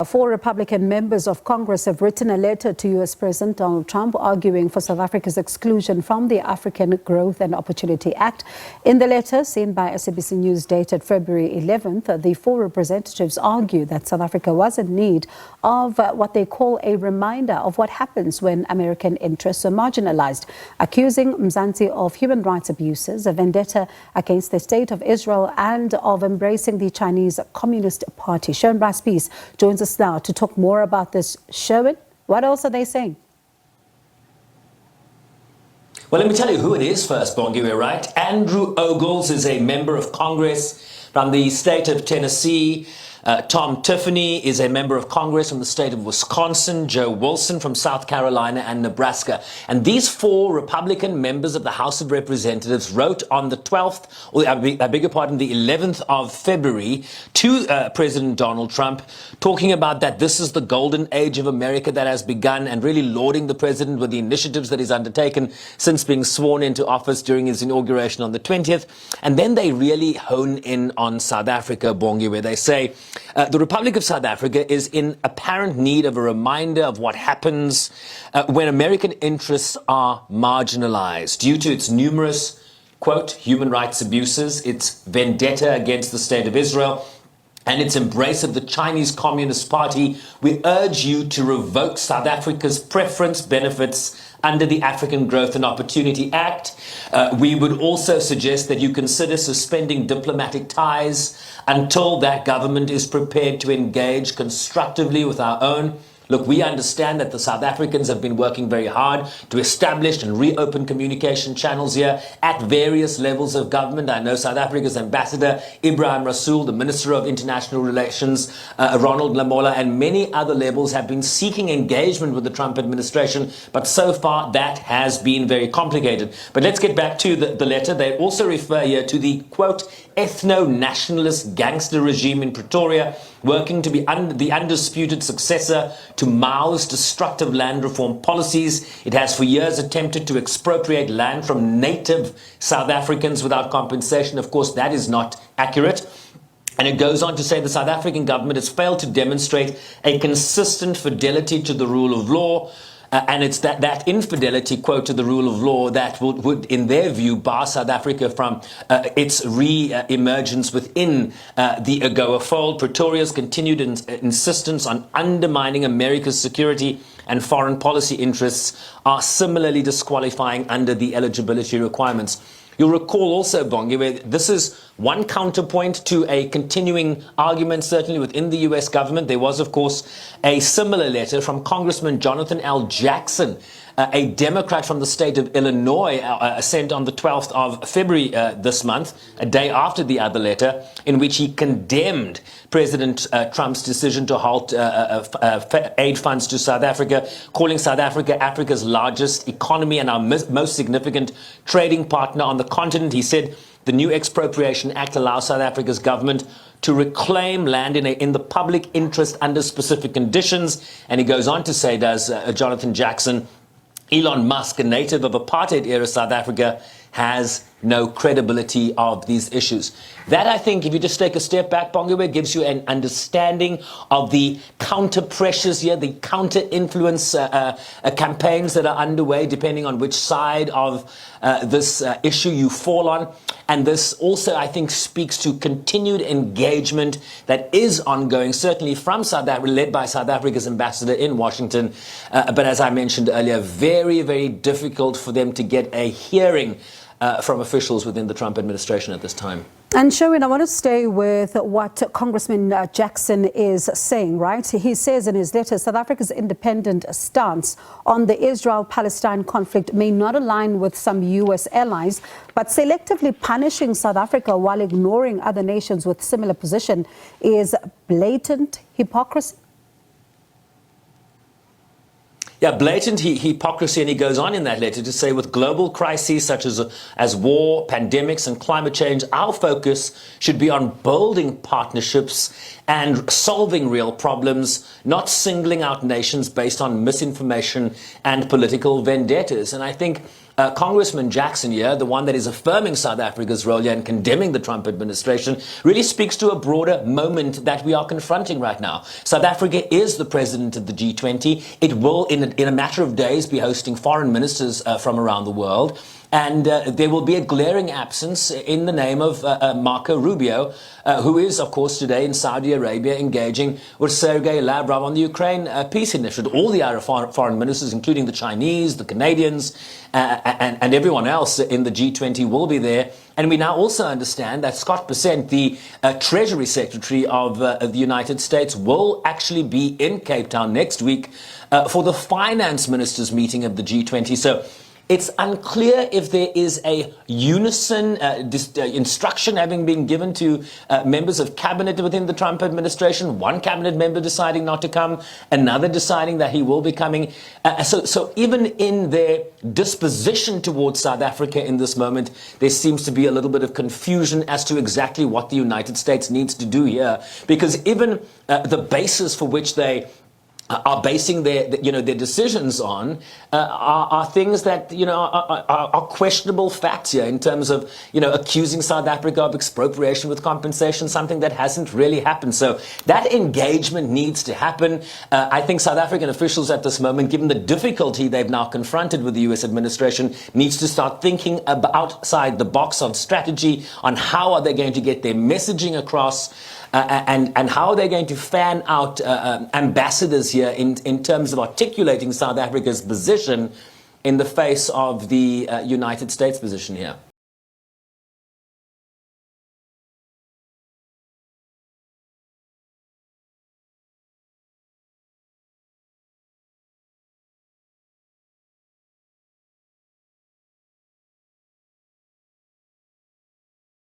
Four Republican members of Congress have written a letter to U.S. President Donald Trump arguing for South Africa's exclusion from the African Growth and Opportunity Act. In the letter, seen by SABC News dated February 11th, the four representatives argue that South Africa was in need of what they call a reminder of what happens when American interests are marginalized, accusing Mzansi of human rights abuses, a vendetta against the state of Israel, and of embracing the Chinese Communist Party. Sherwin Bryce-Pease joins us now to talk more about this. Sherwin, what else are they saying? Well, let me tell you who it is first, Bongi, we're right. Andrew Ogles is a member of Congress from the state of Tennessee. Tom Tiffany is a member of Congress from the state of Wisconsin, Joe Wilson from South Carolina and Nebraska. And these four Republican members of the House of Representatives wrote on the 12th, or I beg your pardon, the 11th of February to President Donald Trump, talking about that this is the golden age of America that has begun, and really lauding the president with the initiatives that he's undertaken since being sworn into office during his inauguration on the 20th. And then they really hone in on South Africa, Bongi, where they say, the Republic of South Africa is in apparent need of a reminder of what happens when American interests are marginalized due to its numerous, quote, human rights abuses, its vendetta against the state of Israel, and its embrace of the Chinese Communist Party. We urge you to revoke South Africa's preference benefits under the African Growth and Opportunity Act. We would also suggest that you consider suspending diplomatic ties until that government is prepared to engage constructively with our own. Look, we understand that the South Africans have been working very hard to establish and reopen communication channels here at various levels of government. I know South Africa's ambassador, Ibrahim Rasool, the Minister of International Relations, Ronald Lamola, and many other levels have been seeking engagement with the Trump administration. But so far, that has been very complicated. But let's get back to the letter. They also refer here to the, quote, ethno-nationalist gangster regime in Pretoria, working to be the undisputed successor to Mao's destructive land reform policies. It has for years attempted to expropriate land from native South Africans without compensation. Of course, that is not accurate. And it goes on to say the South African government has failed to demonstrate a consistent fidelity to the rule of law. And it's that infidelity, quote, to the rule of law that would, in their view, bar South Africa from its re-emergence within the AGOA fold. Pretoria's continued insistence on undermining America's security and foreign policy interests are similarly disqualifying under the eligibility requirements. You'll recall also, Bongi, where this is one counterpoint to a continuing argument, certainly within the U.S. government. There was, of course, a similar letter from Congressman Jonathan L. Jackson, a Democrat from the state of Illinois, sent on the 12th of February this month, a day after the other letter, in which he condemned President Trump's decision to halt aid funds to South Africa, calling South Africa Africa's largest economy and our most significant trading partner on the continent. He said the new Expropriation Act allows South Africa's government to reclaim land in the public interest under specific conditions. And he goes on to say, does Jonathan Jackson, Elon Musk, a native of apartheid-era South Africa, has no credibility of these issues. That, I think, if you just take a step back, Bongiwe, gives you an understanding of the counter pressures here, the counter influence campaigns that are underway, depending on which side of this issue you fall on. And this also, I think, speaks to continued engagement that is ongoing, certainly from South Africa, led by South Africa's ambassador in Washington. But as I mentioned earlier, very, very difficult for them to get a hearing from officials within the Trump administration at this time. And Sherwin, I want to stay with what Congressman Jackson is saying, right? He says in his letter, South Africa's independent stance on the Israel-Palestine conflict may not align with some U.S. allies, but selectively punishing South Africa while ignoring other nations with similar position is blatant hypocrisy. Yeah, blatant hypocrisy, and he goes on in that letter to say, with global crises such as war, pandemics, and climate change, our focus should be on building partnerships and solving real problems, not singling out nations based on misinformation and political vendettas. And I think Congressman Jackson here, the one that is affirming South Africa's role here and condemning the Trump administration, really speaks to a broader moment that we are confronting right now. South Africa is the president of the G20. It will, in a matter of days, be hosting foreign ministers from around the world. And there will be a glaring absence in the name of Marco Rubio, who is, of course, today in Saudi Arabia engaging with Sergei Lavrov on the Ukraine peace initiative. All the other foreign ministers, including the Chinese, the Canadians, and everyone else in the G20 will be there. And we now also understand that Scott Bessent, the Treasury Secretary of the United States, will actually be in Cape Town next week for the finance ministers meeting of the G20. So it's unclear if there is a unison instruction having been given to members of cabinet within the Trump administration, one cabinet member deciding not to come, another deciding that he will be coming. So even in their disposition towards South Africa in this moment, there seems to be a little bit of confusion as to exactly what the United States needs to do here, because even the basis for which they are basing their decisions on are things that are questionable facts here in terms of accusing South Africa of expropriation with compensation, something that hasn't really happened. So that engagement needs to happen. I think South African officials at this moment, given the difficulty they've now confronted with the U.S. administration, needs to start thinking outside the box on strategy, on how are they going to get their messaging across. And how are they going to fan out ambassadors here in terms of articulating South Africa's position in the face of the United States position here?